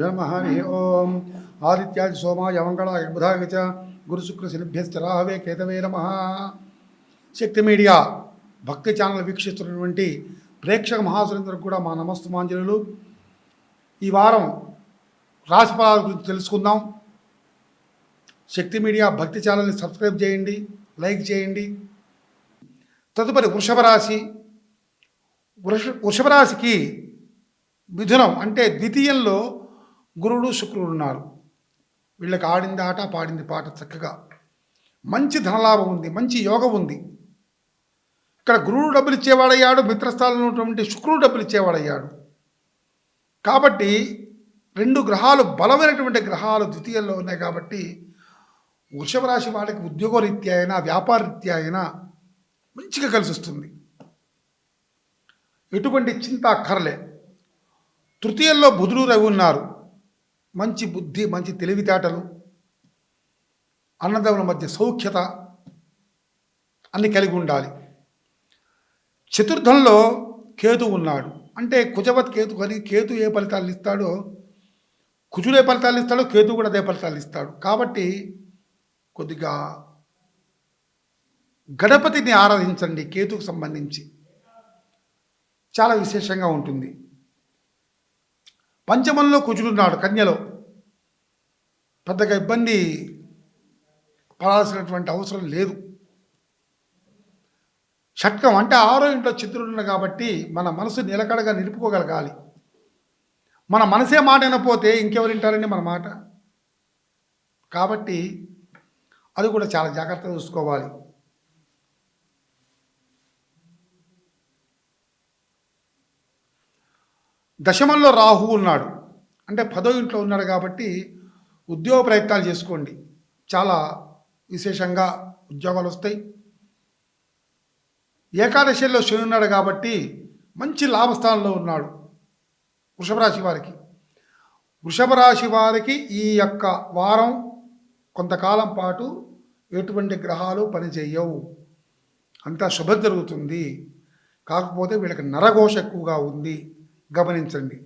श्रीगुरुभ्यो नमः। हरि ओम आदित्यादि सोमाय मंगलाय बुधाय च गुरुशुक्रशनिभ्यश्च राहवे केतवे नमः। శక్తి మీడియా భక్తి ఛానల్ వీక్షిస్తున్నటువంటి ప్రేక్షక మహాశులందరికీ కూడా మా నమస్తమాంజలులు. ఈ వారం రాశిఫలాల గురించి తెలుసుకుందాం. శక్తి మీడియా భక్తి ఛానల్ని సబ్స్క్రైబ్ చేయండి, లైక్ చేయండి. తదుపరి వృషభ రాశి. వృషభ రాశికి మిథునం అంటే ద్వితీయంలో గురుడు శుక్రుడు ఉన్నారు. వీళ్ళకి ఆడింది ఆట, పాడింది పాట. చక్కగా మంచి ధనలాభం ఉంది, మంచి యోగం ఉంది. ఇక్కడ గురుడు డబ్బులు ఇచ్చేవాడయ్యాడు, మిత్రస్థానంలో ఉన్నటువంటి శుక్రుడు డబ్బులు ఇచ్చేవాడయ్యాడు. కాబట్టి రెండు గ్రహాలు, బలమైనటువంటి గ్రహాలు ద్వితీయంలో ఉన్నాయి. కాబట్టి వృషభ రాశి వాళ్ళకి ఉద్యోగరీత్యా అయినా వ్యాపార రీత్యా అయినా మంచిగా కలిసి వస్తుంది. ఎటువంటి చింత అక్కర్లే. తృతీయంలో బుధుడు రవి ఉన్నారు. మంచి బుద్ధి, మంచి తెలివితేటలు, అన్నదమ్ముల మధ్య సౌఖ్యత అన్ని కలిగి ఉండాలి. చతుర్థంలో కేతు ఉన్నాడు. అంటే కుజవత్ కేతు అని, కేతు ఏ ఫలితాలు ఇస్తాడో కుజుడు ఏ ఫలితాలు ఇస్తాడో కేతు కూడా అదే ఫలితాలు ఇస్తాడు. కాబట్టి కొద్దిగా గణపతిని ఆరాధించండి. కేతుకు సంబంధించి చాలా విశేషంగా ఉంటుంది. పంచమంలో కుజుడున్నాడు కన్యలో. పెద్దగా ఇబ్బంది పడాల్సినటువంటి అవసరం లేదు. షట్కం అంటే ఆరో ఇంట్లో చంద్రుడు కాబట్టి మన మనసు నిలకడగా నిలుపుకోగలగాలి. మన మనసే మాట వినపోతే ఇంకెవరు వింటారండి మన మాట? కాబట్టి అది కూడా చాలా జాగ్రత్తగా చూసుకోవాలి. దశమంలో రాహు ఉన్నాడు. అంటే 10వ ఇంట్లో ఉన్నాడు కాబట్టి ఉద్యోగ ప్రయత్నాలు చేసుకోండి. చాలా విశేషంగా ఉద్యోగాలు వస్తాయి. ఏకాదశిలో శని ఉన్నాడు కాబట్టి మంచి లాభస్థానంలో ఉన్నాడు వృషభ రాశి వారికి. వృషభ రాశి వారికి ఈ యొక్క వారం కొంతకాలం పాటు ఎటువంటి గ్రహాలు పనిచేయవు. అంతా శుభం జరుగుతుంది. కాకపోతే వీళ్ళకి నరఘోష ఎక్కువగా ఉంది, గమనించండి.